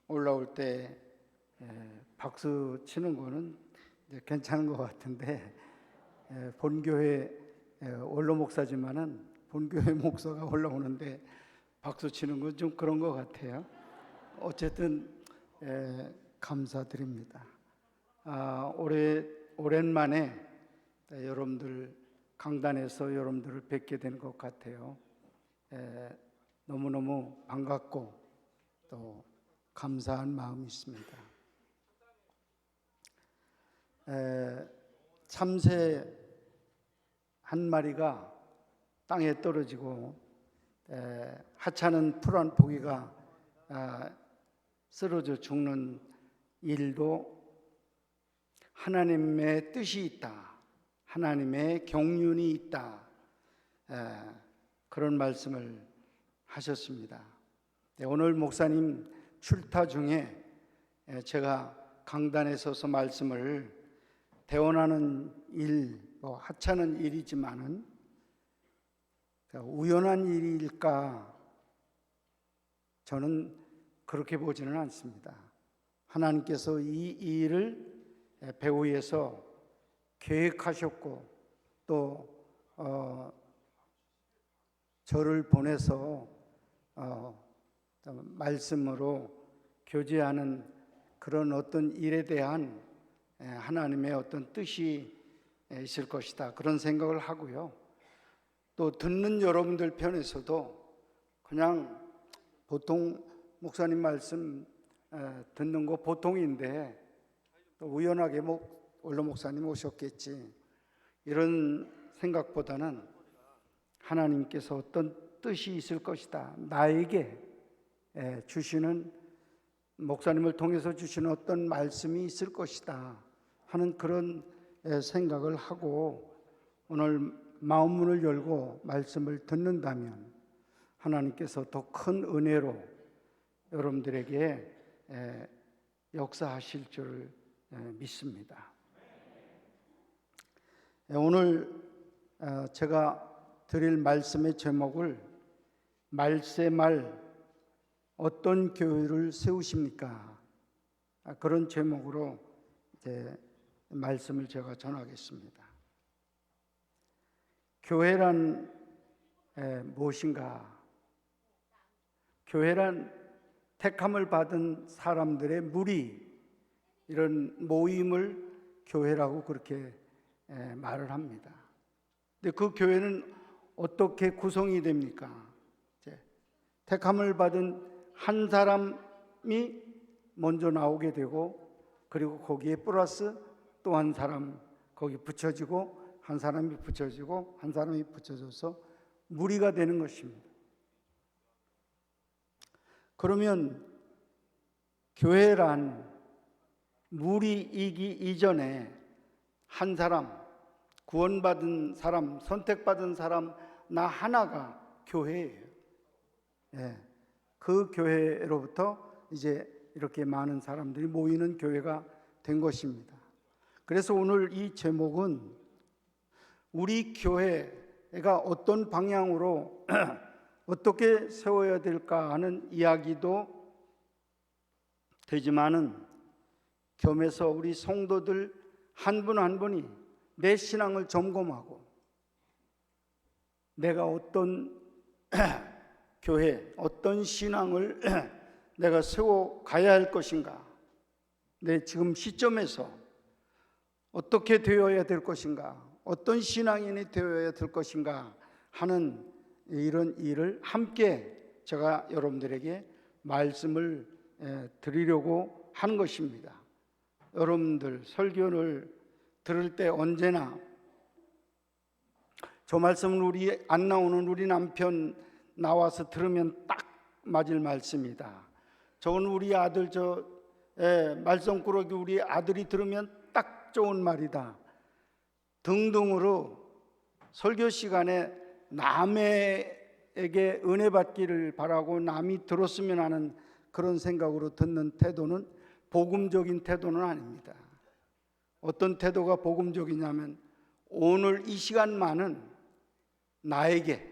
올라올 때 박수 치는 거는 이제 괜찮은 것 같은데, 본교회 원로 목사지만은 본교회 목사가 올라오는데 박수 치는 건 좀 그런 것 같아요. 어쨌든 감사드립니다. 오랜만에 여러분들 강단에서 여러분들을 뵙게 된 것 같아요. 너무너무 반갑고 또 감사한 마음이 있습니다. 참새 한 마리가 땅에 떨어지고 하찮은 풀 한 포기가 쓰러져 죽는 일도 하나님의 뜻이 있다, 하나님의 경륜이 있다, 그런 말씀을 하셨습니다. 오늘 목사님 출타 중에 제가 강단에 서서 말씀을 대원하는 일, 하찮은 일이지만은 우연한 일일까? 저는 그렇게 보지는 않습니다. 하나님께서 이 일을 배후에서 계획하셨고 또 저를 보내서 말씀으로 교제하는 그런 어떤 일에 대한 하나님의 어떤 뜻이 있을 것이다, 그런 생각을 하고요. 또 듣는 여러분들 편에서도 그냥 보통 목사님 말씀 듣는 거 보통인데 또 우연하게 원로 목사님 오셨겠지, 이런 생각보다는 하나님께서 어떤 뜻이 있을 것이다, 나에게 주시는, 목사님을 통해서 주시는 어떤 말씀이 있을 것이다 하는 그런 생각을 하고 오늘 마음문을 열고 말씀을 듣는다면 하나님께서 더 큰 은혜로 여러분들에게 역사하실 줄 믿습니다. 오늘 제가 드릴 말씀의 제목을 말세말 어떤 교회를 세우십니까? 그런 제목으로 이제 말씀을 제가 전하겠습니다. 교회란 무엇인가? 교회란 택함을 받은 사람들의 무리, 이런 모임을 교회라고 그렇게 말을 합니다. 근데 그 교회는 어떻게 구성이 됩니까? 택함을 받은 한 사람이 먼저 나오게 되고, 그리고 거기에 플러스 또 한 사람 거기 붙여지고, 한 사람이 붙여지고, 한 사람이 붙여져서 무리가 되는 것입니다. 그러면 교회란 무리이기 이전에 한 사람, 구원받은 사람, 선택받은 사람 나 하나가 교회예요. 그 교회로부터 이제 이렇게 많은 사람들이 모이는 교회가 된 것입니다. 그래서 오늘 이 제목은 우리 교회가 어떤 방향으로 어떻게 세워야 될까 하는 이야기도 되지만은, 겸해서 우리 성도들 한 분 한 분이 내 신앙을 점검하고 내가 어떤 교회, 어떤 신앙을 내가 세워 가야 할 것인가, 내 지금 시점에서 어떻게 되어야 될 것인가, 어떤 신앙인이 되어야 될 것인가 하는 이런 일을 함께 제가 여러분들에게 말씀을 드리려고 하는 것입니다. 여러분들 설교를 들을 때 언제나 저 말씀은 우리 안 나오는 우리 남편 나와서 들으면 딱 맞을 말씀이다, 저건 우리 아들 말썽꾸러기 우리 아들이 들으면 딱 좋은 말이다 등등으로 설교 시간에 남에게 은혜 받기를 바라고 남이 들었으면 하는 그런 생각으로 듣는 태도는 복음적인 태도는 아닙니다. 어떤 태도가 복음적이냐면 오늘 이 시간만은 나에게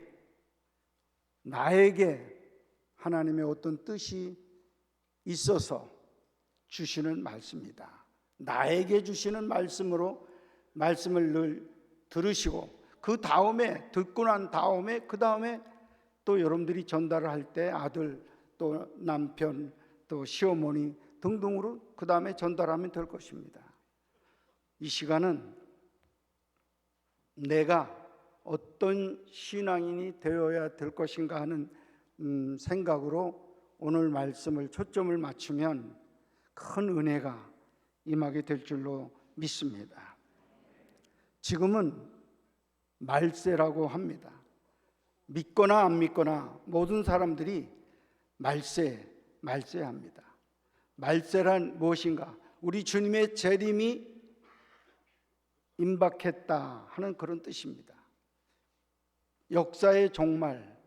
하나님의 어떤 뜻이 있어서 주시는 말씀이다. 나에게 주시는 말씀으로 말씀을 늘 들으시고 그 다음에 듣고 난 다음에 그 다음에 또 여러분들이 전달을 할 때 아들 또 남편 또 시어머니 등등으로 그 다음에 전달하면 될 것입니다. 이 시간은 내가 어떤 신앙인이 되어야 될 것인가 하는 생각으로 오늘 말씀을 초점을 맞추면 큰 은혜가 임하게 될 줄로 믿습니다. 지금은 말세라고 합니다. 믿거나 안 믿거나 모든 사람들이 말세합니다. 말세란 무엇인가? 우리 주님의 재림이 임박했다 하는 그런 뜻입니다. 역사의 종말,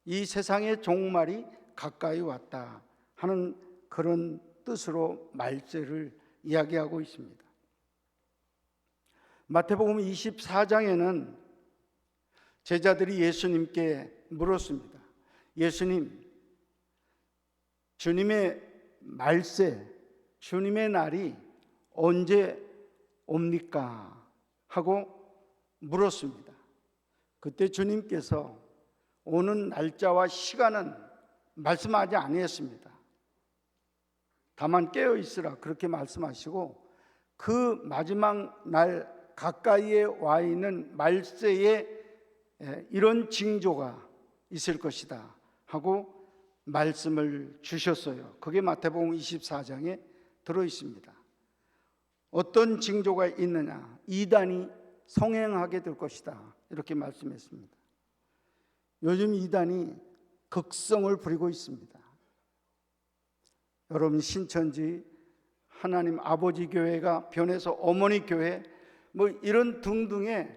이 세상의 종말이 가까이 왔다 하는 그런 뜻으로 말세를 이야기하고 있습니다. 마태복음 24장에는 제자들이 예수님께 물었습니다. 예수님, 주님의 말세, 주님의 날이 언제 옵니까? 하고 물었습니다. 그때 주님께서 오는 날짜와 시간은 말씀하지 아니했습니다. 다만 깨어 있으라 그렇게 말씀하시고 그 마지막 날 가까이에 와 있는 말세에 이런 징조가 있을 것이다 하고 말씀을 주셨어요. 그게 마태복음 24장에 들어 있습니다. 어떤 징조가 있느냐? 이단이 성행하게 될 것이다 이렇게 말씀했습니다. 요즘 이단이 극성을 부리고 있습니다. 여러분 신천지 하나님 아버지 교회가 변해서 어머니 교회 뭐 이런 등등의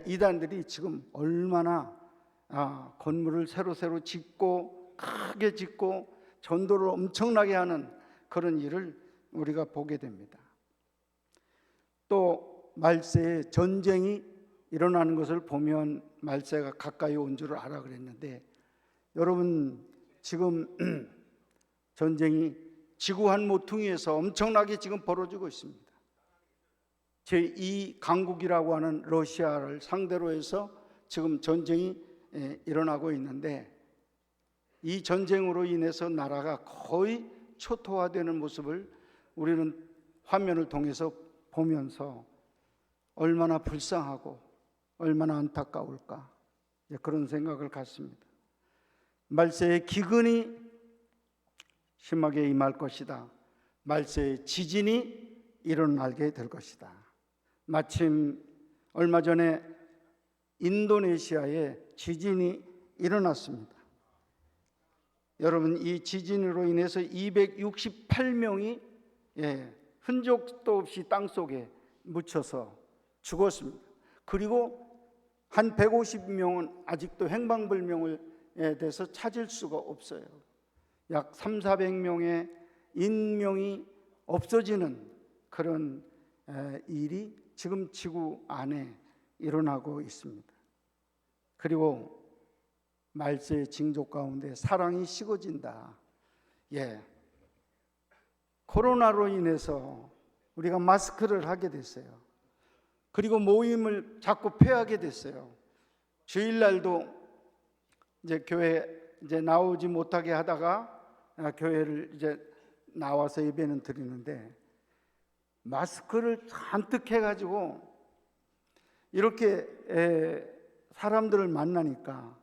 이단들이 지금 얼마나 건물을 새로 짓고 크게 짓고 전도를 엄청나게 하는 그런 일을 우리가 보게 됩니다. 또 말세에 전쟁이 일어나는 것을 보면 말세가 가까이 온 줄을 알아 그랬는데 여러분 지금 전쟁이 지구 한 모퉁이에서 엄청나게 지금 벌어지고 있습니다. 제2 강국이라고 하는 러시아를 상대로 해서 지금 전쟁이 일어나고 있는데 이 전쟁으로 인해서 나라가 거의 초토화되는 모습을 우리는 화면을 통해서 보면서 얼마나 불쌍하고 얼마나 안타까울까 그런 생각을 갖습니다. 말세의 기근이 심하게 임할 것이다. 말세의 지진이 일어나게 될 것이다. 마침 얼마 전에 인도네시아에 지진이 일어났습니다. 여러분 이 지진으로 인해서 268명이 흔적도 없이 땅속에 묻혀서 죽었습니다. 그리고 한 150명은 아직도 행방불명에 대해서 찾을 수가 없어요. 약 300~400명의 인명이 없어지는 그런 일이 지금 지구 안에 일어나고 있습니다. 그리고 말세의 징조 가운데 사랑이 식어진다. 코로나로 인해서 우리가 마스크를 하게 됐어요. 그리고 모임을 자꾸 폐하게 됐어요. 주일날도 이제 교회 나오지 못하게 하다가 교회를 이제 나와서 예배는 드리는데 마스크를 잔뜩 해가지고 이렇게 사람들을 만나니까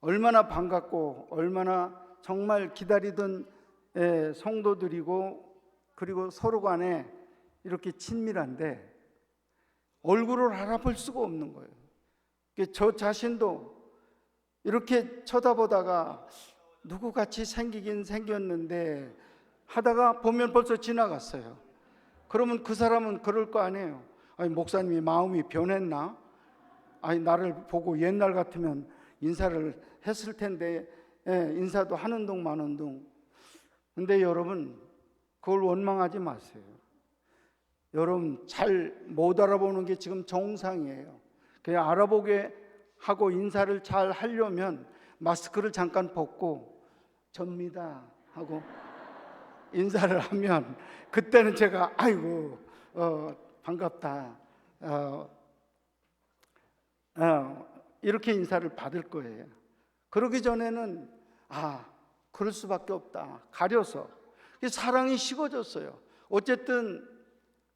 얼마나 반갑고 얼마나 정말 기다리던 성도들이고 그리고 서로 간에 이렇게 친밀한데 얼굴을 알아볼 수가 없는 거예요. 저 자신도 이렇게 쳐다보다가 누구같이 생기긴 생겼는데 하다가 보면 벌써 지나갔어요. 그러면 그 사람은 그럴 거 아니에요. 아니 목사님이 마음이 변했나? 아니 나를 보고 옛날 같으면 인사를 했을 텐데 인사도 하는 둥 마는 둥. 근데 여러분 그걸 원망하지 마세요. 여러분 잘 못 알아보는 게 지금 정상이에요. 그냥 알아보게 하고 인사를 잘 하려면 마스크를 잠깐 벗고 접니다 하고 인사를 하면 그때는 제가 아이고 반갑다 이렇게 인사를 받을 거예요. 그러기 전에는 그럴 수밖에 없다, 가려서. 사랑이 식어졌어요. 어쨌든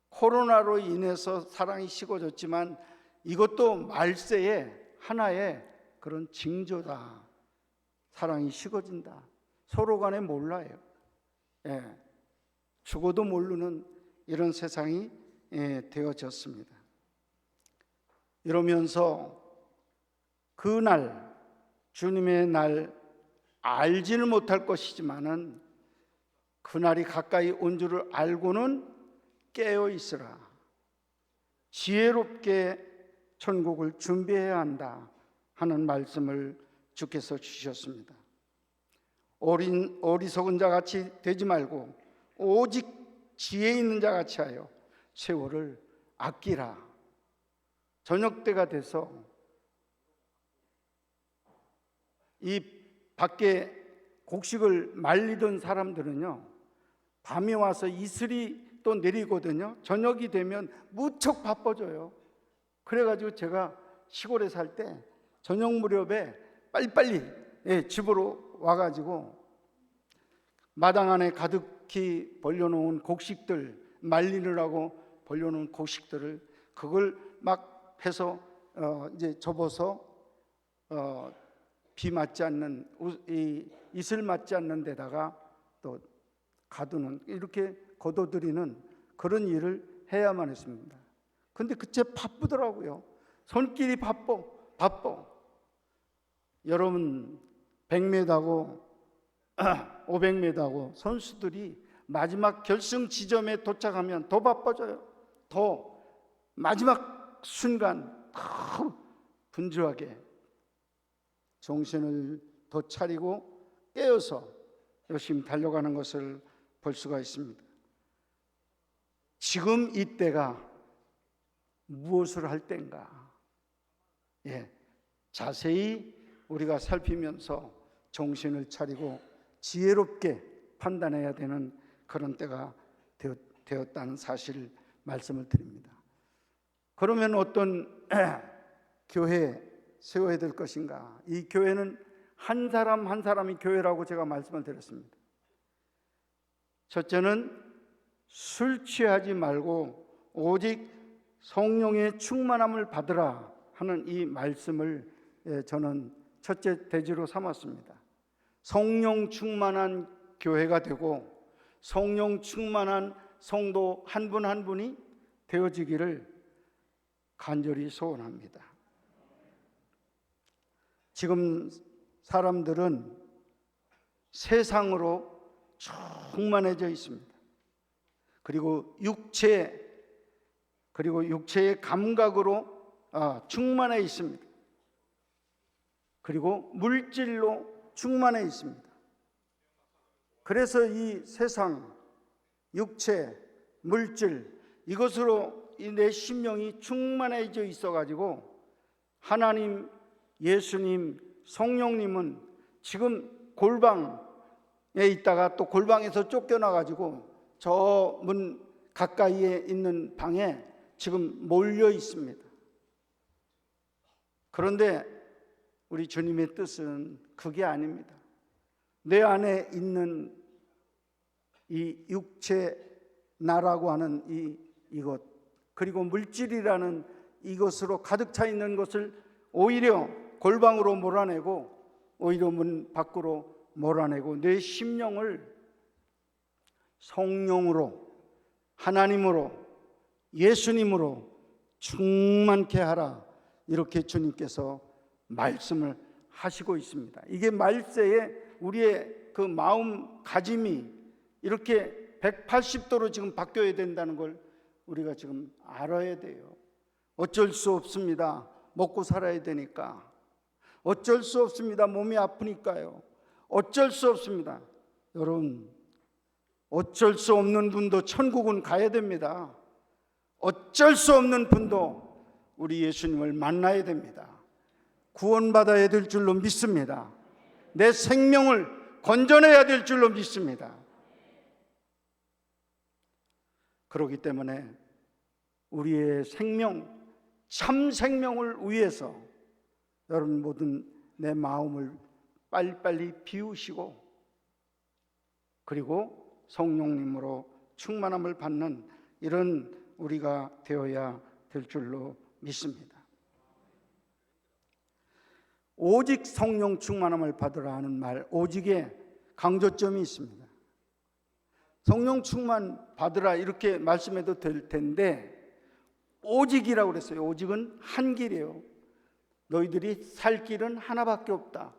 코로나로 인해서 사랑이 식어졌지만 이것도 말세의 하나의 그런 징조다. 사랑이 식어진다. 서로 간에 몰라요. 죽어도 모르는 이런 세상이 되어졌습니다. 이러면서 그날 주님의 날 알지는 못할 것이지만은 그날이 가까이 온 줄을 알고는 깨어 있으라. 지혜롭게 천국을 준비해야 한다 하는 말씀을 주께서 주셨습니다. 어리석은 자같이 되지 말고 오직 지혜 있는 자같이 하여 세월을 아끼라. 저녁 때가 돼서 이 밖에 곡식을 말리던 사람들은요, 밤에 와서 이슬이 또 내리거든요. 저녁이 되면 무척 바빠져요. 그래가지고 제가 시골에 살 때 저녁 무렵에 빨리빨리 집으로 와가지고 마당 안에 가득히 벌려놓은 곡식들, 말리느라고 벌려놓은 곡식들을 그걸 막 해서 이제 접어서 비 맞지 않는 이슬 맞지 않는 데다가 또 가두는, 이렇게 거둬들이는 그런 일을 해야만 했습니다. 근데 그때 바쁘더라고요. 손길이 바빠. 여러분 100m하고 500m하고 선수들이 마지막 결승 지점에 도착하면 더 바빠져요. 더 마지막 순간 더 분주하게 정신을 더 차리고 깨어서 열심히 달려가는 것을 볼 수가 있습니다. 지금 이때가 무엇을 할 때인가? 자세히 우리가 살피면서 정신을 차리고 지혜롭게 판단해야 되는 그런 때가 되었다는 사실을 말씀을 드립니다. 그러면 어떤 교회 세워야 될 것인가? 이 교회는 한 사람 한 사람이 교회라고 제가 말씀을 드렸습니다. 첫째는 술 취하지 말고 오직 성령의 충만함을 받으라 하는 이 말씀을 저는 첫째 대지로 삼았습니다. 성령 충만한 교회가 되고 성령 충만한 성도 한 분 한 분이 되어지기를 간절히 소원합니다. 지금 사람들은 세상으로 충만해져 있습니다. 그리고 육체의 감각으로 충만해 있습니다. 그리고 물질로 충만해 있습니다. 그래서 이 세상, 육체, 물질, 이것으로 내 심령이 충만해져 있어가지고 하나님, 예수님, 성령님은 지금 골방에 있다가 또 골방에서 쫓겨나가지고 저 문 가까이에 있는 방에 지금 몰려 있습니다. 그런데 우리 주님의 뜻은 그게 아닙니다. 내 안에 있는 이 육체 나라고 하는 이것, 그리고 물질이라는 이것으로 가득 차 있는 것을 오히려 골방으로 몰아내고 오히려 문 밖으로 몰아내고 내 심령을 성령으로, 하나님으로, 예수님으로 충만케 하라, 이렇게 주님께서 말씀을 하시고 있습니다. 이게 말세에 우리의 그 마음가짐이 이렇게 180도로 지금 바뀌어야 된다는 걸 우리가 지금 알아야 돼요. 어쩔 수 없습니다. 먹고 살아야 되니까. 어쩔 수 없습니다. 몸이 아프니까요. 어쩔 수 없습니다. 여러분, 어쩔 수 없는 분도 천국은 가야 됩니다. 어쩔 수 없는 분도 우리 예수님을 만나야 됩니다. 구원받아야 될 줄로 믿습니다. 내 생명을 건져내야 될 줄로 믿습니다. 그렇기 때문에 우리의 생명, 참 생명을 위해서 여러분 모든 내 마음을 빨리빨리 비우시고 그리고 성령님으로 충만함을 받는 이런 우리가 되어야 될 줄로 믿습니다. 오직 성령 충만함을 받으라 하는 말, 오직에 강조점이 있습니다. 성령 충만 받으라 이렇게 말씀해도 될 텐데 오직이라고 그랬어요. 오직은 한 길이에요. 너희들이 살 길은 하나밖에 없다.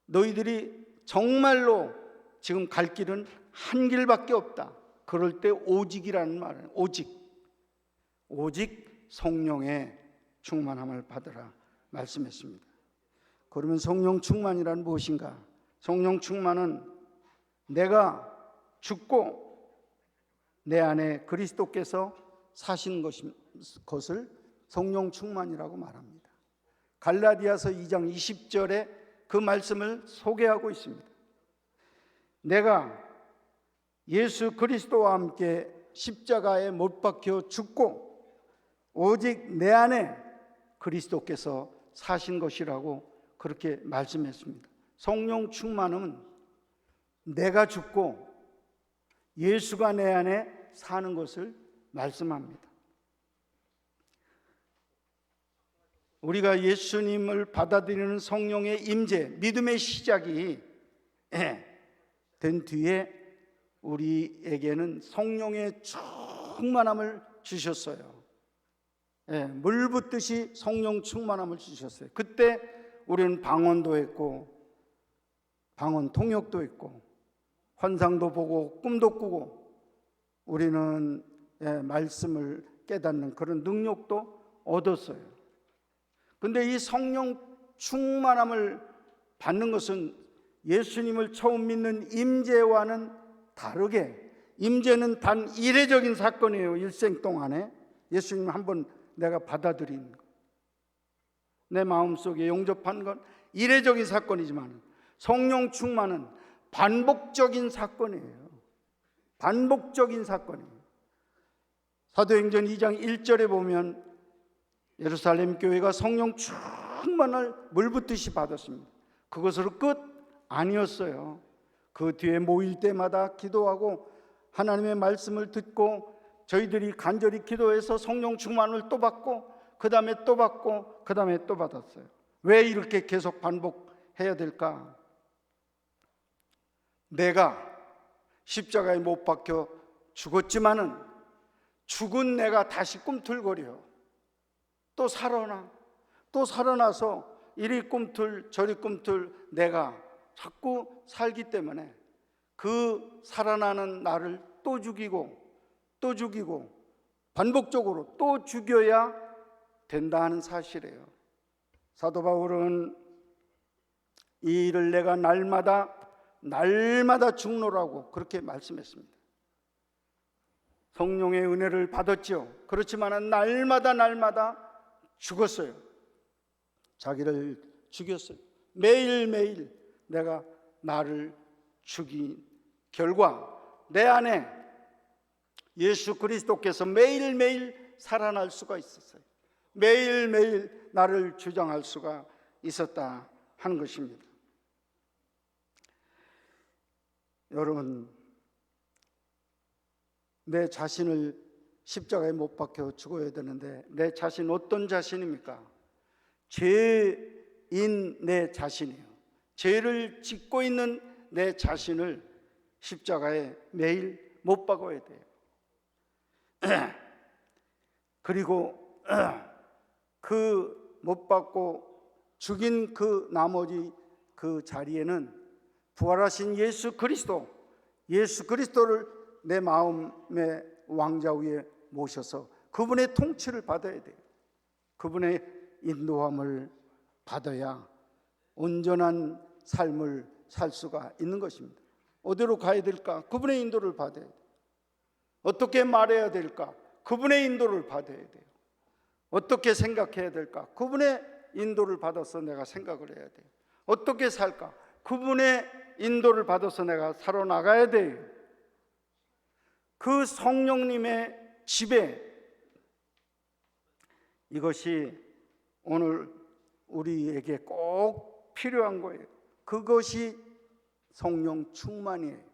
너희들이 정말로 지금 갈 길은 한 길밖에 없다. 그럴 때 오직이라는 말은 오직 성령의 충만함을 받으라 말씀했습니다. 그러면 성령 충만이란 무엇인가? 성령 충만은 내가 죽고 내 안에 그리스도께서 사신 것을 성령 충만이라고 말합니다. 갈라디아서 2장 20절에 그 말씀을 소개하고 있습니다. 내가 예수 그리스도와 함께 십자가에 못 박혀 죽고 오직 내 안에 그리스도께서 사신 것이라고 그렇게 말씀했습니다. 성령 충만은 내가 죽고 예수가 내 안에 사는 것을 말씀합니다. 우리가 예수님을 받아들이는 성령의 임재, 믿음의 시작이 된 뒤에 우리에게는 성령의 충만함을 주셨어요. 물 붓듯이 성령 충만함을 주셨어요. 그때 우리는 방언도 했고 방언 통역도 했고 환상도 보고 꿈도 꾸고 우리는 말씀을 깨닫는 그런 능력도 얻었어요. 근데 이 성령 충만함을 받는 것은 예수님을 처음 믿는 임재와는 다르게, 임재는 단 이례적인 사건이에요. 일생 동안에 예수님 한번 내가 받아들인 것, 내 마음속에 용접한 건 이례적인 사건이지만 성령 충만은 반복적인 사건이에요. 반복적인 사건이에요. 사도행전 2장 1절에 보면 예루살렘 교회가 성령 충만을 물붓듯이 받았습니다. 그것으로 끝 아니었어요. 그 뒤에 모일 때마다 기도하고 하나님의 말씀을 듣고 저희들이 간절히 기도해서 성령 충만을 또 받고 그 다음에 또 받고 그 다음에 또 받았어요. 왜 이렇게 계속 반복해야 될까? 내가 십자가에 못 박혀 죽었지만은 죽은 내가 다시 꿈틀거려 또 살아나, 또 살아나서 이리 꿈틀 저리 꿈틀 내가 자꾸 살기 때문에 그 살아나는 나를 또 죽이고 또 죽이고 반복적으로 또 죽여야 된다 하는 사실이에요. 사도 바울은 이 일을 내가 날마다 죽노라고 그렇게 말씀했습니다. 성령의 은혜를 받았죠. 그렇지만 날마다 죽었어요. 자기를 죽였어요. 매일매일 내가 나를 죽인 결과 내 안에 예수 그리스도께서 매일매일 살아날 수가 있었어요. 매일매일 나를 주장할 수가 있었다 하는 것입니다. 여러분, 내 자신을 십자가에 못 박혀 죽어야 되는데 내 자신 어떤 자신입니까? 죄인 내 자신이에요. 죄를 짓고 있는 내 자신을 십자가에 매일 못 박아야 돼요. 그리고 그 못 박고 죽인 그 나머지 그 자리에는 부활하신 예수 그리스도를 내 마음의 왕자 위에 모셔서 그분의 통치를 받아야 돼요. 그분의 인도함을 받아야 온전한 삶을 살 수가 있는 것입니다. 어디로 가야 될까? 그분의 인도를 받아야 돼요. 어떻게 말해야 될까? 그분의 인도를 받아야 돼요. 어떻게 생각해야 될까? 그분의 인도를 받아서 내가 생각을 해야 돼요. 어떻게 살까? 그분의 인도를 받아서 내가 살아나가야 돼요. 그 성령님의 지배, 이것이 오늘 우리에게 꼭 필요한 거예요. 그것이 성령 충만이에요.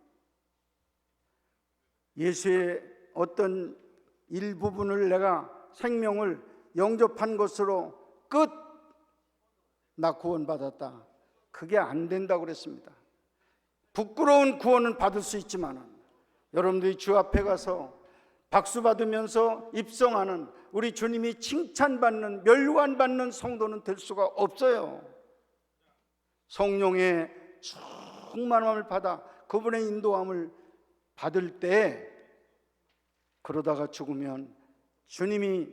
예수의 어떤 일부분을 내가 생명을 영접한 것으로 끝, 나 구원받았다, 그게 안 된다고 그랬습니다. 부끄러운 구원은 받을 수 있지만 여러분들이 주 앞에 가서 박수 받으면서 입성하는, 우리 주님이 칭찬받는, 멸관받는 성도는 될 수가 없어요. 성령의 충만함을 받아 그분의 인도함을 받을 때, 그러다가 죽으면 주님이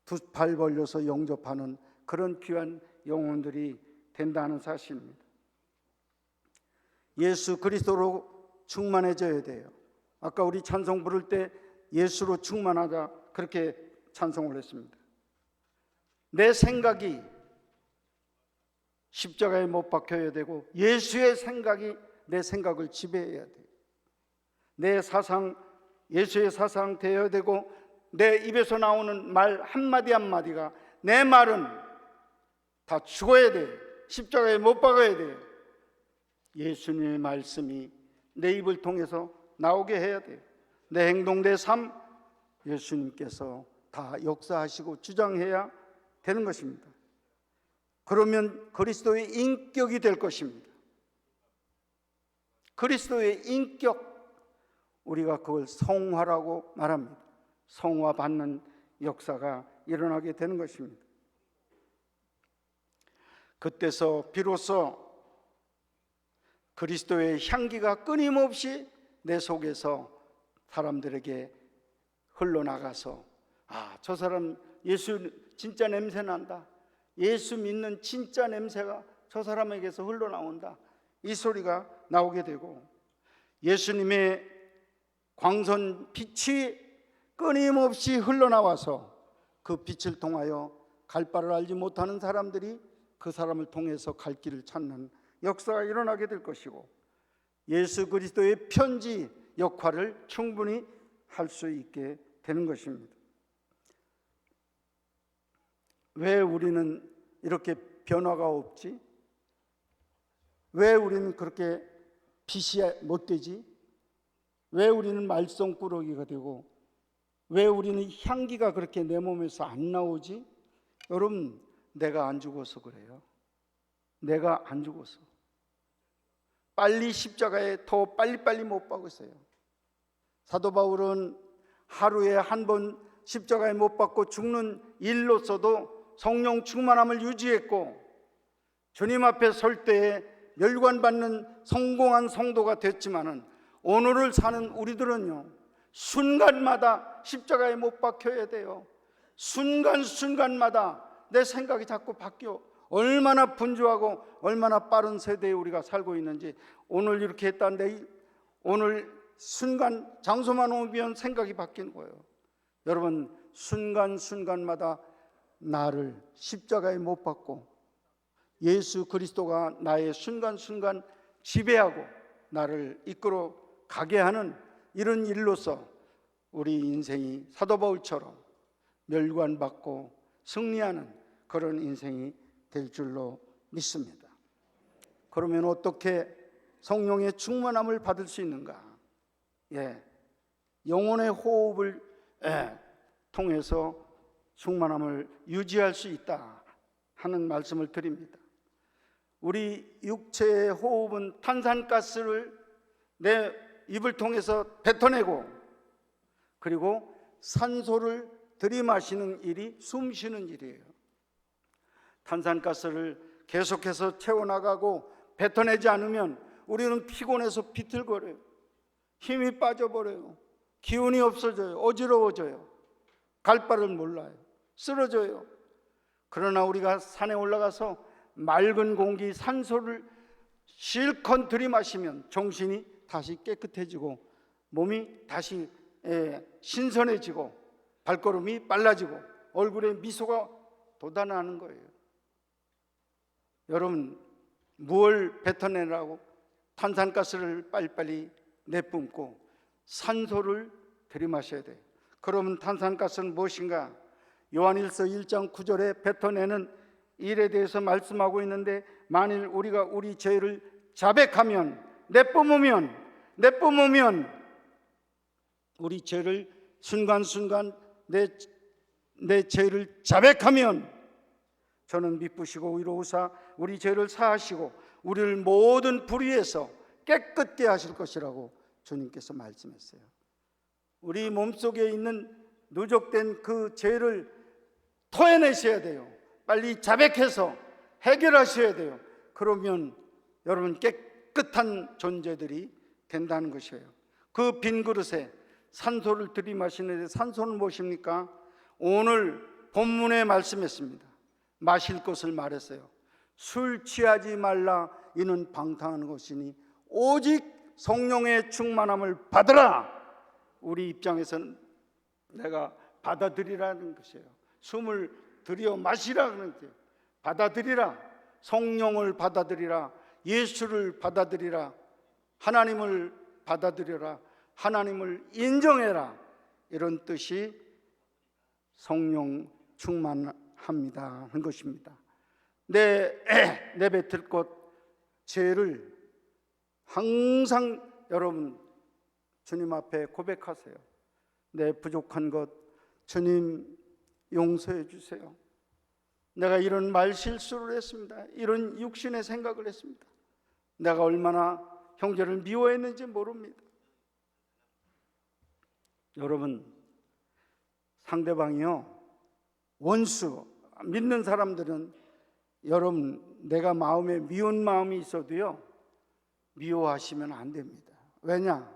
두 팔 벌려서 영접하는 그런 귀한 영혼들이 된다는 사실입니다. 예수 그리스도로 충만해져야 돼요. 아까 우리 찬송 부를 때 예수로 충만하다, 그렇게 찬송을 했습니다. 내 생각이 십자가에 못 박혀야 되고 예수의 생각이 내 생각을 지배해야 돼요. 내 사상, 예수의 사상 되어야 되고, 내 입에서 나오는 말 한마디 한마디가, 내 말은 다 죽어야 돼요. 십자가에 못 박아야 돼요. 예수님의 말씀이 내 입을 통해서 나오게 해야 돼요. 내 행동, 내 삶, 예수님께서 다 역사하시고 주장해야 되는 것입니다. 그러면 그리스도의 인격이 될 것입니다. 그리스도의 인격, 우리가 그걸 성화라고 말합니다. 성화받는 역사가 일어나게 되는 것입니다. 그때서 비로소 그리스도의 향기가 끊임없이 내 속에서 사람들에게 흘러나가서, 아, 저 사람 예수 진짜 냄새 난다, 예수 믿는 진짜 냄새가 저 사람에게서 흘러나온다, 이 소리가 나오게 되고, 예수님의 광선 빛이 끊임없이 흘러나와서 그 빛을 통하여 갈 바를 알지 못하는 사람들이 그 사람을 통해서 갈 길을 찾는 역사가 일어나게 될 것이고, 예수 그리스도의 편지 역할을 충분히 할 수 있게 되는 것입니다. 왜 우리는 이렇게 변화가 없지? 왜 우리는 그렇게 빛이 못 되지? 왜 우리는 말썽꾸러기가 되고, 왜 우리는 향기가 그렇게 내 몸에서 안 나오지? 여러분, 내가 안 죽어서 그래요. 내가 안 죽어서. 빨리 십자가에 더 빨리빨리 못 박았어요. 사도 바울은 하루에 한 번 십자가에 못 박고 죽는 일로서도 성령 충만함을 유지했고, 주님 앞에 설 때에 멸관받는 성공한 성도가 됐지만은, 오늘을 사는 우리들은요, 순간마다 십자가에 못 박혀야 돼요. 순간순간마다 내 생각이 자꾸 바뀌어. 얼마나 분주하고 얼마나 빠른 세대에 우리가 살고 있는지. 오늘 이렇게 했다는데 오늘 순간 장소만 오면 생각이 바뀌는 거예요. 여러분, 순간순간마다 나를 십자가에 못 박고 예수 그리스도가 나의 순간순간 지배하고 나를 이끌어 가게 하는 이런 일로서 우리 인생이 사도 바울처럼 멸관받고 승리하는 그런 인생이 될 줄로 믿습니다. 그러면 어떻게 성령의 충만함을 받을 수 있는가? 영혼의 호흡을 통해서 충만함을 유지할 수 있다 하는 말씀을 드립니다. 우리 육체의 호흡은 탄산가스를 내 입을 통해서 뱉어내고, 그리고 산소를 들이마시는 일이 숨 쉬는 일이에요. 탄산가스를 계속해서 채워나가고 뱉어내지 않으면 우리는 피곤해서 비틀거려요. 힘이 빠져버려요. 기운이 없어져요. 어지러워져요. 갈 바를 몰라요. 쓰러져요. 그러나 우리가 산에 올라가서 맑은 공기, 산소를 실컷 들이마시면 정신이 다시 깨끗해지고 몸이 다시 신선해지고 발걸음이 빨라지고 얼굴에 미소가 돋아나는 거예요. 여러분, 무엇을 뱉어내라고 탄산가스를 빨리빨리 내뿜고 산소를 들이마셔야 돼요. 그러면 탄산가스는 무엇인가? 요한일서 1장 9절에 뱉어내는 일에 대해서 말씀하고 있는데, 만일 우리가 우리 죄를 자백하면, 내뿜으면 우리 죄를 순간순간 내 죄를 자백하면 저는 미쁘시고 의로우사 우리 죄를 사하시고 우리를 모든 불의에서 깨끗게 하실 것이라고 주님께서 말씀했어요. 우리 몸속에 있는 누적된 그 죄를 토해내셔야 돼요. 빨리 자백해서 해결하셔야 돼요. 그러면 여러분 깨끗한 존재들이 된다는 것이에요. 그 빈 그릇에 산소를 들이마시는데, 산소는 무엇입니까? 오늘 본문에 말씀했습니다. 마실 것을 말했어요. 술 취하지 말라, 이는 방탕한 것이니 오직 성령의 충만함을 받으라. 우리 입장에서는 내가 받아들이라는 것이에요. 숨을 들여 마시라는 거예요. 받아들이라. 성령을 받아들이라. 예수를 받아들이라. 하나님을 받아들여라. 하나님을 인정해라. 이런 뜻이 성령 충만합니다 하는 것입니다. 내뱉을 것, 죄를 항상 여러분 주님 앞에 고백하세요. 내 부족한 것 주님 용서해 주세요. 내가 이런 말실수를 했습니다. 이런 육신의 생각을 했습니다. 내가 얼마나 형제를 미워했는지 모릅니다. 여러분, 상대방이요, 원수, 믿는 사람들은 여러분 내가 마음에 미운 마음이 있어도요 미워하시면 안 됩니다. 왜냐?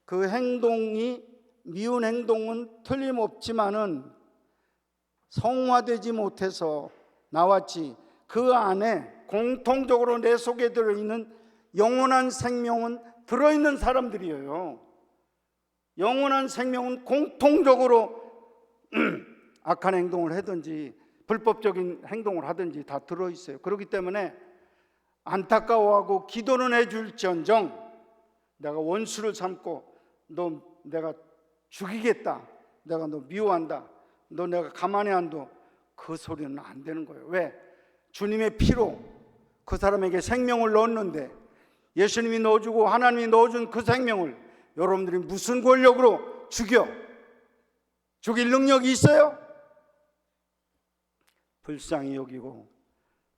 그 행동이, 미운 행동은 틀림없지만은 성화되지 못해서 나왔지, 그 안에 공통적으로 내 속에 들어있는 영원한 생명은 들어있는 사람들이에요. 영원한 생명은 공통적으로 악한 행동을 하든지 불법적인 행동을 하든지 다 들어있어요. 그렇기 때문에 안타까워하고 기도는 해줄지언정 내가 원수를 삼고 너 내가 죽이겠다, 내가 너 미워한다, 너 내가 가만히 안 둬, 그 소리는 안 되는 거예요. 왜? 주님의 피로 그 사람에게 생명을 넣었는데, 예수님이 넣어주고 하나님이 넣어준 그 생명을 여러분들이 무슨 권력으로 죽일 능력이 있어요? 불쌍히 여기고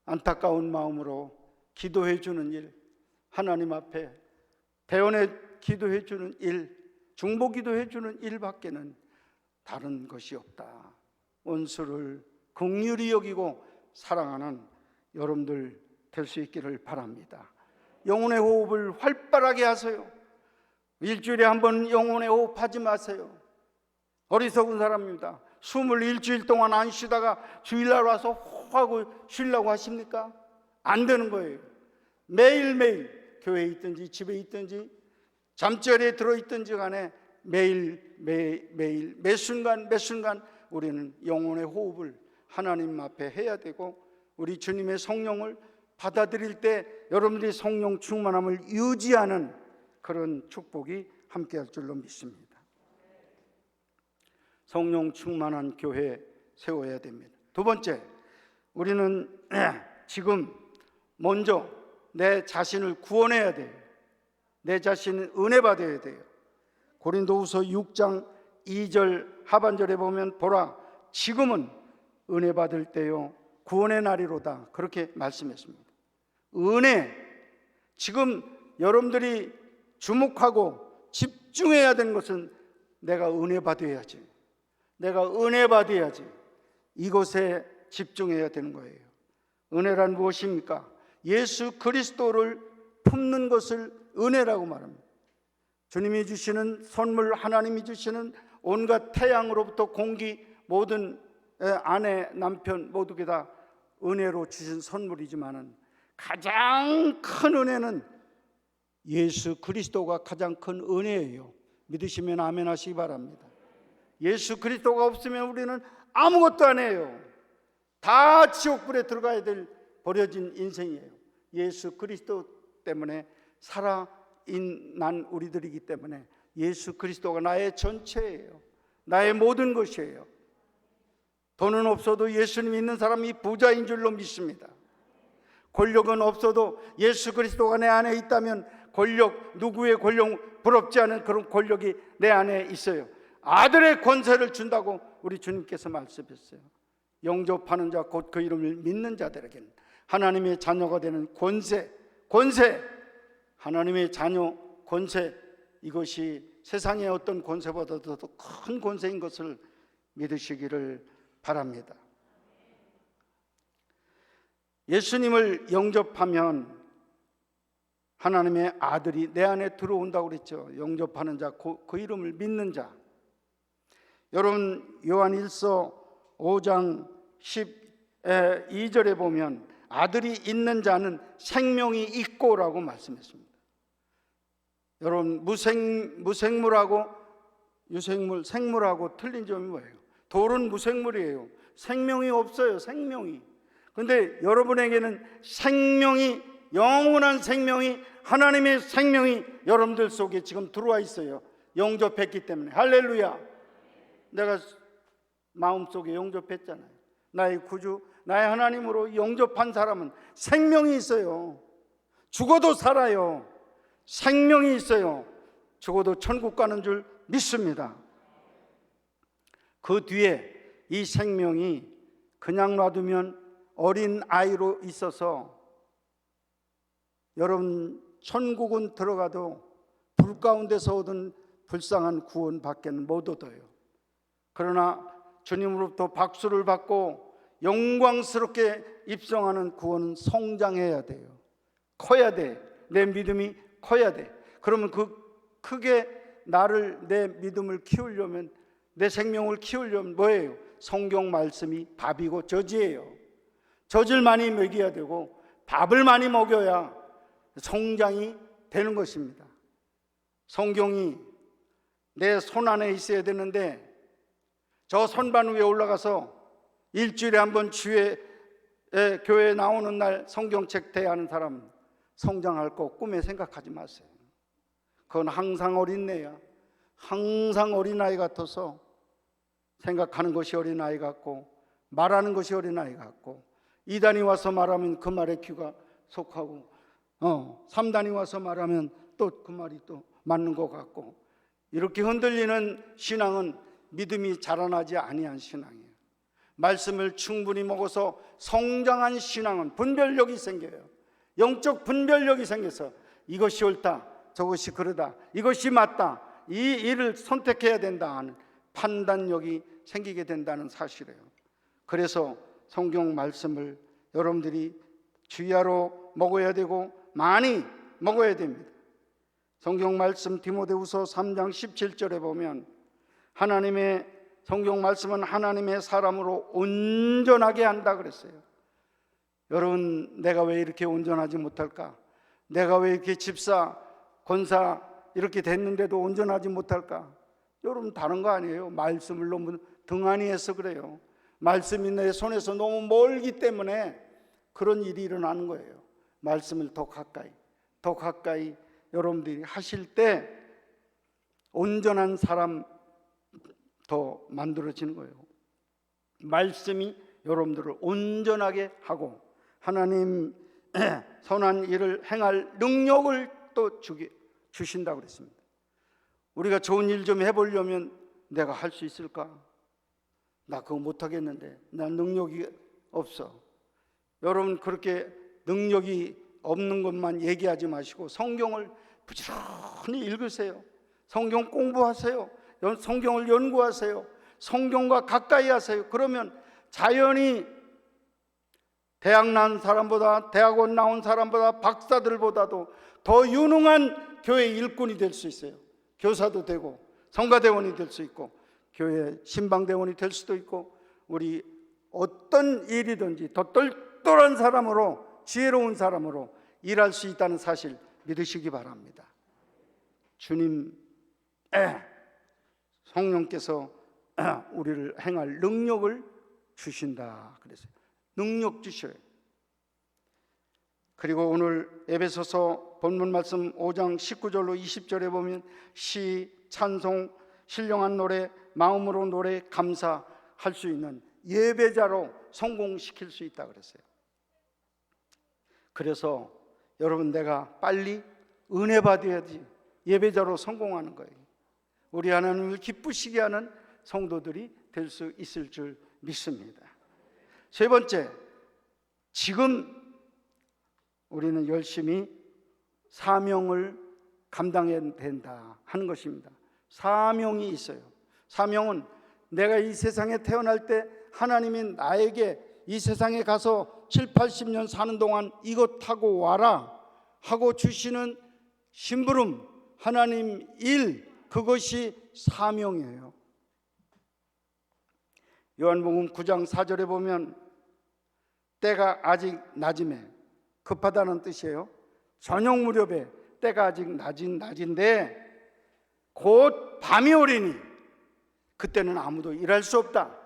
안타까운 마음으로 기도해 주는 일, 하나님 앞에 대언해 기도해 주는 일, 중보 기도해 주는 일밖에는 다른 것이 없다. 원수를 긍휼히 여기고 사랑하는 여러분들 될 수 있기를 바랍니다. 영혼의 호흡을 활발하게 하세요. 일주일에 한 번 영혼의 호흡하지 마세요. 어리석은 사람입니다. 숨을 일주일 동안 안 쉬다가 주일날 와서 호흡하고 쉬려고 하십니까? 안 되는 거예요. 매일매일 교회에 있든지 집에 있든지 잠자리에 들어있든지 간에 매일 매 순간 우리는 영혼의 호흡을 하나님 앞에 해야 되고, 우리 주님의 성령을 받아들일 때 여러분들이 성령 충만함을 유지하는 그런 축복이 함께할 줄로 믿습니다. 성령 충만한 교회 세워야 됩니다. 두 번째, 우리는 지금 먼저 내 자신을 구원해야 돼요. 내 자신은 은혜 받아야 돼요. 고린도후서 6장 2절 하반절에 보면 보라, 지금은 은혜 받을 때요 구원의 날이로다, 그렇게 말씀했습니다. 은혜, 지금 여러분들이 주목하고 집중해야 되는 것은 내가 은혜 받아야지, 내가 은혜 받아야지, 이것에 집중해야 되는 거예요. 은혜란 무엇입니까? 예수 그리스도를 품는 것을 은혜라고 말합니다. 주님이 주시는 선물, 하나님이 주시는 온갖 태양으로부터 공기, 모든 아내, 남편 모두가 다 은혜로 주신 선물이지만은 가장 큰 은혜는 예수 그리스도가 가장 큰 은혜예요. 믿으시면 아멘 하시기 바랍니다. 예수 그리스도가 없으면 우리는 아무것도 안 해요. 다 지옥불에 들어가야 될 버려진 인생이에요. 예수 그리스도 때문에 살아난 우리들이기 때문에 예수 그리스도가 나의 전체예요. 나의 모든 것이에요. 돈은 없어도 예수님 믿는 사람이 부자인 줄로 믿습니다. 권력은 없어도 예수 그리스도가 내 안에 있다면 권력, 누구의 권력 부럽지 않은 그런 권력이 내 안에 있어요. 아들의 권세를 준다고 우리 주님께서 말씀하셨어요. 영접하는 자 곧 그 이름을 믿는 자들에게는 하나님의 자녀가 되는 권세, 하나님의 자녀 권세, 이것이 세상의 어떤 권세보다도 더 큰 권세인 것을 믿으시기를 바랍니다. 예수님을 영접하면 하나님의 아들이 내 안에 들어온다고 그랬죠. 영접하는 자, 그 이름을 믿는 자. 여러분, 요한 1서 5장 12절에 보면 아들이 있는 자는 생명이 있고라고 말씀했습니다. 여러분, 무생물하고 유생물, 생물하고 틀린 점이 뭐예요? 돌은 무생물이에요. 생명이 없어요. 생명이. 근데 여러분에게는 생명이, 영원한 생명이, 하나님의 생명이 여러분들 속에 지금 들어와 있어요. 영접했기 때문에. 할렐루야. 내가 마음속에 영접했잖아요. 나의 구주, 나의 하나님으로 영접한 사람은 생명이 있어요. 죽어도 살아요. 생명이 있어요. 죽어도 천국 가는 줄 믿습니다. 그 뒤에 이 생명이 그냥 놔두면 어린 아이로 있어서 여러분, 천국은 들어가도 불 가운데서 얻은 불쌍한 구원 밖에는 못 얻어요. 그러나 주님으로부터 박수를 받고 영광스럽게 입성하는 구원은 성장해야 돼요. 커야 돼. 내 믿음이 커야 돼. 그러면 크게 내 믿음을 키우려면, 내 생명을 키우려면 뭐예요? 성경 말씀이 밥이고 젖이에요. 젖을 많이 먹여야 되고 밥을 많이 먹여야 성장이 되는 것입니다. 성경이 내 손 안에 있어야 되는데 저 선반 위에 올라가서 일주일에 한 번 교회에 나오는 날 성경책 대하는 사람 성장할 거 꿈에 생각하지 마세요. 그건 항상 어린애야. 항상 어린아이 같아서 생각하는 것이 어린아이 같고 말하는 것이 어린아이 같고, 2단이 와서 말하면 그 말에 귀가 속하고 3단이 와서 말하면 또 그 말이 또 맞는 것 같고, 이렇게 흔들리는 신앙은 믿음이 자라나지 아니한 신앙이에요. 말씀을 충분히 먹어서 성장한 신앙은 분별력이 생겨요. 영적 분별력이 생겨서 이것이 옳다, 저것이 그르다, 이것이 맞다, 이 일을 선택해야 된다 하는 판단력이 생기게 된다는 사실이에요. 그래서 성경 말씀을 여러분들이 주야로 먹어야 되고 많이 먹어야 됩니다. 성경 말씀 디모데후서 3장 17절에 보면 하나님의 성경 말씀은 하나님의 사람으로 온전하게 한다 그랬어요. 여러분, 내가 왜 이렇게 온전하지 못할까? 내가 왜 이렇게 집사, 권사 이렇게 됐는데도 온전하지 못할까? 여러분, 다른 거 아니에요. 말씀을 너무 등한히 해서 그래요. 말씀이 내 손에서 너무 멀기 때문에 그런 일이 일어나는 거예요. 말씀을 더 가까이 여러분들이 하실 때 온전한 사람 더 만들어지는 거예요. 말씀이 여러분들을 온전하게 하고 하나님 선한 일을 행할 능력을 또 주신다고 그랬습니다. 우리가 좋은 일 좀 해보려면 내가 할 수 있을까? 나 그거 못하겠는데, 나 능력이 없어. 여러분, 그렇게 능력이 없는 것만 얘기하지 마시고 성경을 부지런히 읽으세요. 성경 공부하세요. 성경을 연구하세요. 성경과 가까이 하세요. 그러면 자연히 대학 나온 사람보다, 대학원 나온 사람보다, 박사들보다도 더 유능한 교회 일꾼이 될 수 있어요. 교사도 되고 성가대원이 될 수 있고 교회 신방대원이 될 수도 있고, 우리 어떤 일이든지 더 똘똘한 사람으로, 지혜로운 사람으로 일할 수 있다는 사실 믿으시기 바랍니다. 주님, 성령께서 우리를 행할 능력을 주신다 그랬어요. 능력 주셔요. 그리고 오늘 에베소서 본문 말씀 5장 19절로 20절에 보면 시, 찬송, 신령한 노래, 마음으로 노래, 감사할 수 있는 예배자로 성공시킬 수 있다 그랬어요. 그래서 여러분, 내가 빨리 은혜 받아야지 예배자로 성공하는 거예요. 우리 하나님을 기쁘시게 하는 성도들이 될 수 있을 줄 믿습니다. 세 번째, 지금 우리는 열심히 사명을 감당해야 된다 하는 것입니다. 사명이 있어요. 사명은 내가 이 세상에 태어날 때 하나님이 나에게 이 세상에 가서 7, 80년 사는 동안 이것 하고 와라 하고 주시는 심부름, 하나님 일, 그것이 사명이에요. 요한복음 9장 4절에 보면 때가 아직 낮음에, 급하다는 뜻이에요. 저녁 무렵에 때가 아직 낮인데 곧 밤이 오리니 그때는 아무도 일할 수 없다,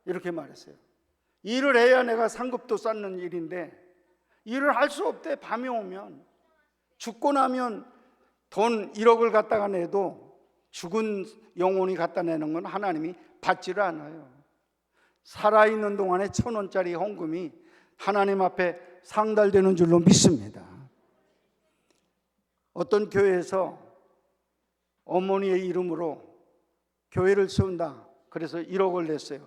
이렇게 말했어요. 일을 해야 내가 상급도 쌓는 일인데 일을 할 수 없대. 밤이 오면. 죽고 나면 돈 1억을 갖다가 내도 죽은 영혼이 갖다 내는 건 하나님이 받지를 않아요. 살아있는 동안에 1,000원짜리 헌금이 하나님 앞에 상달되는 줄로 믿습니다. 어떤 교회에서 어머니의 이름으로 교회를 세운다 그래서 1억을 냈어요.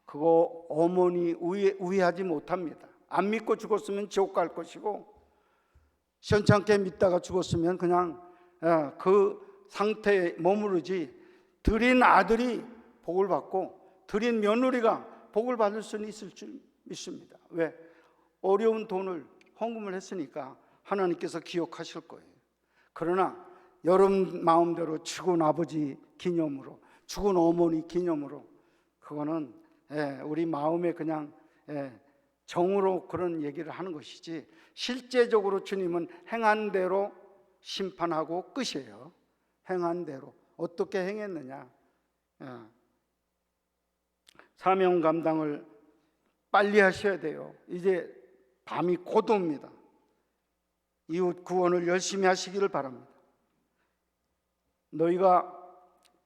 그거 어머니 우회하지 못합니다. 안 믿고 죽었으면 지옥 갈 것이고, 시원찮게 믿다가 죽었으면 그냥 그 상태에 머무르지, 드린 아들이 복을 받고 드린 며느리가 복을 받을 수는 있을 줄 믿습니다. 왜? 어려운 돈을 헌금을 했으니까 하나님께서 기억하실 거예요. 그러나 여러분 마음대로 죽은 아버지 기념으로, 죽은 어머니 기념으로, 그거는 우리 마음에 그냥 정으로 그런 얘기를 하는 것이지, 실제적으로 주님은 행한 대로 심판하고 끝이에요. 행한 대로. 어떻게 행했느냐. 사명 감당을 빨리 하셔야 돼요. 이제 밤이 곧 옵니다. 이웃 구원을 열심히 하시기를 바랍니다. 너희가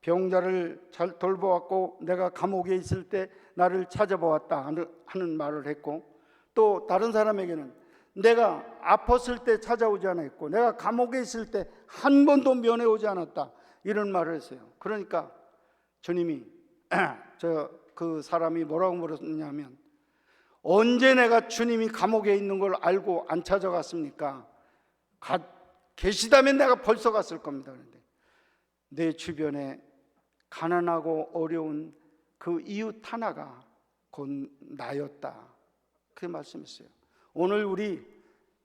병자를 잘 돌보았고 내가 감옥에 있을 때 나를 찾아보았다 하는 말을 했고, 또 다른 사람에게는 내가 아팠을 때 찾아오지 않았고 내가 감옥에 있을 때 한 번도 면회 오지 않았다, 이런 말을 했어요. 그러니까 주님이 그 사람이 뭐라고 물었냐면, 언제 내가 주님이 감옥에 있는 걸 알고 안 찾아갔습니까? 계시다면 내가 벌써 갔을 겁니다. 그런데 내 주변에 가난하고 어려운 그 이웃 하나가 곧 나였다, 그렇게 말씀했어요. 오늘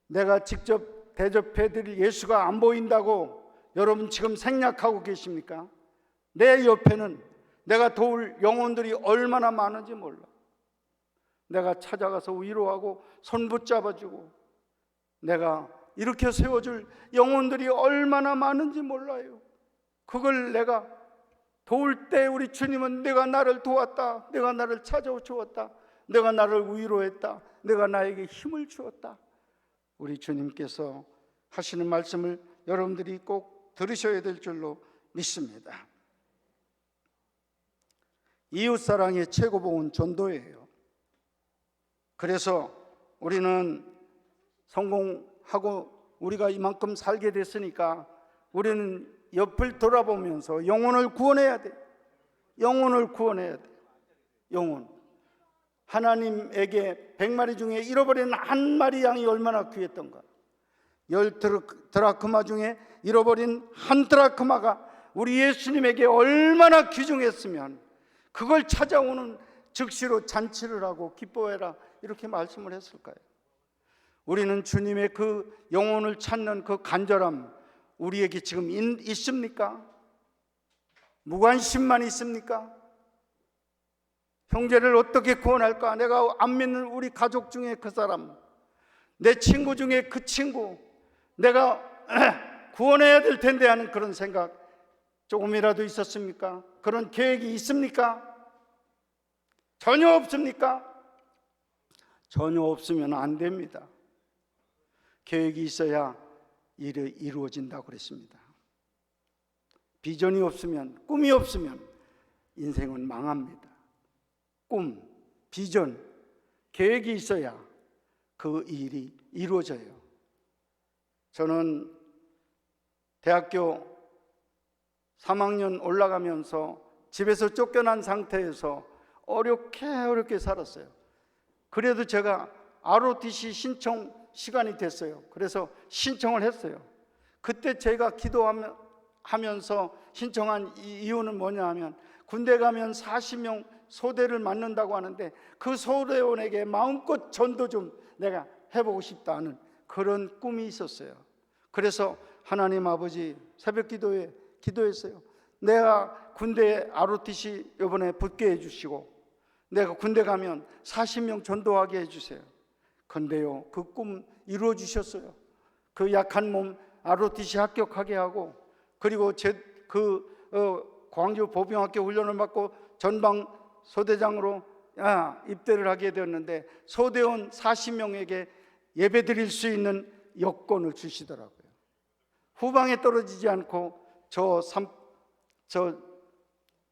내가 직접 대접해드릴 예수가 안 보인다고 여러분 지금 생략하고 계십니까? 내 옆에는 내가 도울 영혼들이 얼마나 많은지 몰라. 내가 찾아가서 위로하고 손 붙잡아주고 내가 이렇게 세워줄 영혼들이 얼마나 많은지 몰라요. 그걸 내가 도울 때 우리 주님은 내가 나를 도왔다, 내가 나를 찾아주었다, 내가 나를 위로했다, 내가 나에게 힘을 주었다, 우리 주님께서 하시는 말씀을 여러분들이 꼭 들으셔야 될 줄로 믿습니다. 이웃사랑의 최고봉은 전도예요. 그래서 우리는 성공하고 우리가 이만큼 살게 됐으니까 우리는 옆을 돌아보면서 영혼을 구원해야 돼. 영혼을 구원해야 돼. 영혼. 하나님에게 100마리 중에 잃어버린 한 마리 양이 얼마나 귀했던가. 10드라크마 중에 잃어버린 한 드라크마가 우리 예수님에게 얼마나 귀중했으면 그걸 찾아오는 즉시로 잔치를 하고 기뻐해라, 이렇게 말씀을 했을까요? 우리는 주님의 그 영혼을 찾는 그 간절함 우리에게 지금 있습니까? 무관심만 있습니까? 형제를 어떻게 구원할까? 내가 안 믿는 우리 가족 중에 그 사람, 내 친구 중에 그 친구, 내가 구원해야 될 텐데 하는 그런 생각 조금이라도 있었습니까? 그런 계획이 있습니까? 전혀 없습니까? 전혀 없으면 안 됩니다. 계획이 있어야 일이 이루어진다고 그랬습니다. 비전이 없으면, 꿈이 없으면 인생은 망합니다. 꿈, 비전, 계획이 있어야 그 일이 이루어져요. 저는 대학교 3학년 올라가면서 집에서 쫓겨난 상태에서 어렵게 살았어요. 그래도 제가 ROTC 신청 시간이 됐어요. 그래서 신청을 했어요. 그때 제가 기도하면서 신청한 이유는 뭐냐 하면, 군대 가면 40명 소대를 맡는다고 하는데 그 소대원에게 마음껏 전도 좀 내가 해보고 싶다는 그런 꿈이 있었어요. 그래서 하나님 아버지 새벽 기도에 기도했어요. 내가 군대에 ROTC 이번에 붙게 해주시고 내가 군대 가면 40명 전도하게 해주세요. 근데요, 그 꿈 이루어 주셨어요. 그 약한 몸 ROTC 합격하게 하고, 그리고 광주 보병학교 훈련을 받고 전방 소대장으로 입대를 하게 되었는데, 소대원 40명에게 예배 드릴 수 있는 여건을 주시더라고요. 후방에 떨어지지 않고 저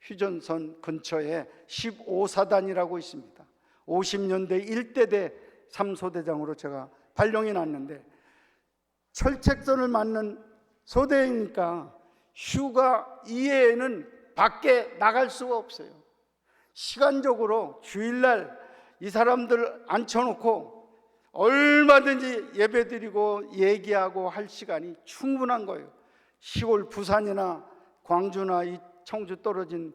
휴전선 근처에 15사단이라고 있습니다. 50년대 1대대 3소대장으로 제가 발령이 났는데, 철책선을 맞는 소대이니까 휴가 이외에는 밖에 나갈 수가 없어요. 시간적으로 주일날 이 사람들 앉혀놓고 얼마든지 예배드리고 얘기하고 할 시간이 충분한 거예요. 시골 부산이나 광주나 이 청주 떨어진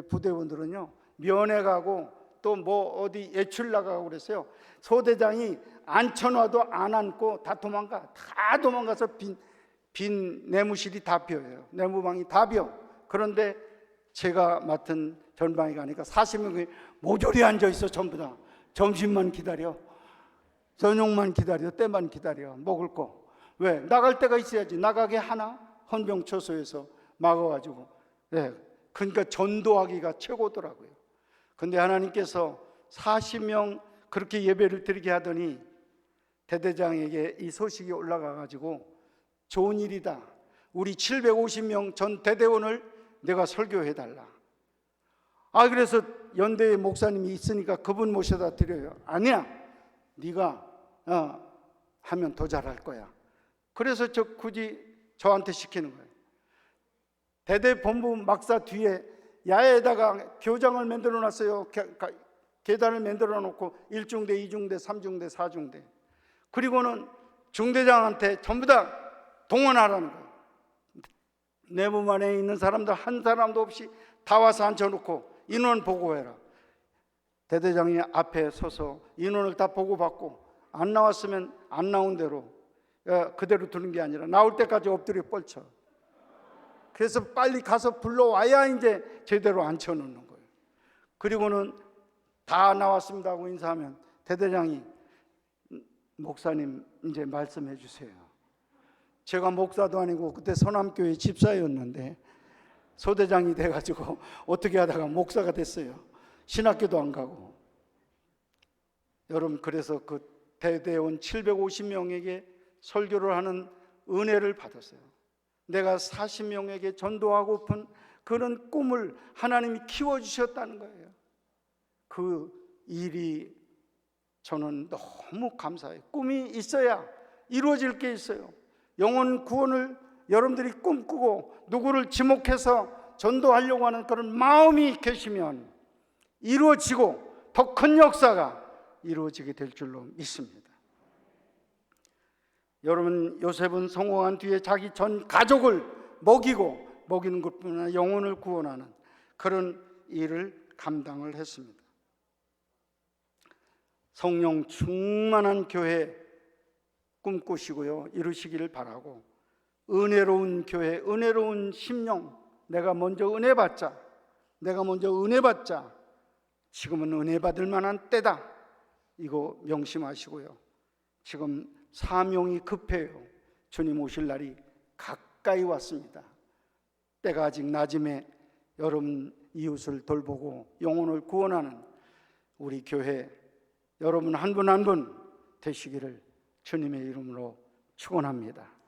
부대원들은요, 면회 가고 또 뭐 어디 예출 나가고 그랬어요. 소대장이 앉혀놔도 안 앉고 다 도망가서 빈 내무실이 다 비어요. 내무방이 다 비어. 그런데 제가 맡은 전방에 가니까 40명이 모조리 앉아있어. 전부 다 점심만 기다려, 저녁만 기다려, 때만 기다려, 먹을 거. 왜? 나갈 때가 있어야지. 나가게 하나? 헌병초소에서 막아가지고. 네. 그러니까 전도하기가 최고더라고요. 근데 하나님께서 40명 그렇게 예배를 드리게 하더니 대대장에게 이 소식이 올라가가지고, 좋은 일이다, 우리 750명 전 대대원을 내가 설교해달라. 그래서 연대에 목사님이 있으니까 그분 모셔다 드려요. 아니야, 네가 하면 더 잘할 거야. 그래서 굳이 저한테 시키는 거예요. 대대 본부 막사 뒤에 야에다가 교장을 만들어 놨어요. 계단을 만들어 놓고 1중대, 2중대, 3중대, 4중대. 그리고는 중대장한테 전부 다 동원하라는 거예요. 내부만에 있는 사람들 한 사람도 없이 다 와서 앉혀놓고 인원 보고해라. 대대장이 앞에 서서 인원을 다 보고받고, 안 나왔으면 안 나온 대로 그대로 두는 게 아니라 나올 때까지 엎드려 뻗쳐. 그래서 빨리 가서 불러와야 이제 제대로 앉혀놓는 거예요. 그리고는 다 나왔습니다 하고 인사하면 대대장이, 목사님 이제 말씀해 주세요. 제가 목사도 아니고 그때 서남교회 집사였는데 소대장이 돼가지고 어떻게 하다가 목사가 됐어요. 신학교도 안 가고. 여러분, 그래서 그 대대원 750명에게 설교를 하는 은혜를 받았어요. 내가 40명에게 전도하고픈 그런 꿈을 하나님이 키워주셨다는 거예요. 그 일이 저는 너무 감사해요. 꿈이 있어야 이루어질 게 있어요. 영혼 구원을 여러분들이 꿈꾸고 누구를 지목해서 전도하려고 하는 그런 마음이 계시면 이루어지고 더 큰 역사가 이루어지게 될 줄로 믿습니다. 여러분, 요셉은 성공한 뒤에 자기 전 가족을 먹이는 것뿐 아니라 영혼을 구원하는 그런 일을 감당을 했습니다. 성령 충만한 교회 꿈꾸시고요, 이루시기를 바라고, 은혜로운 교회, 은혜로운 심령, 내가 먼저 은혜 받자, 지금은 은혜 받을 만한 때다, 이거 명심하시고요. 지금 사명이 급해요. 주님 오실 날이 가까이 왔습니다. 때가 아직 낮음에 여러분 이웃을 돌보고 영혼을 구원하는 우리 교회 여러분 한 분 한 분 되시기를 주님의 이름으로 축원합니다.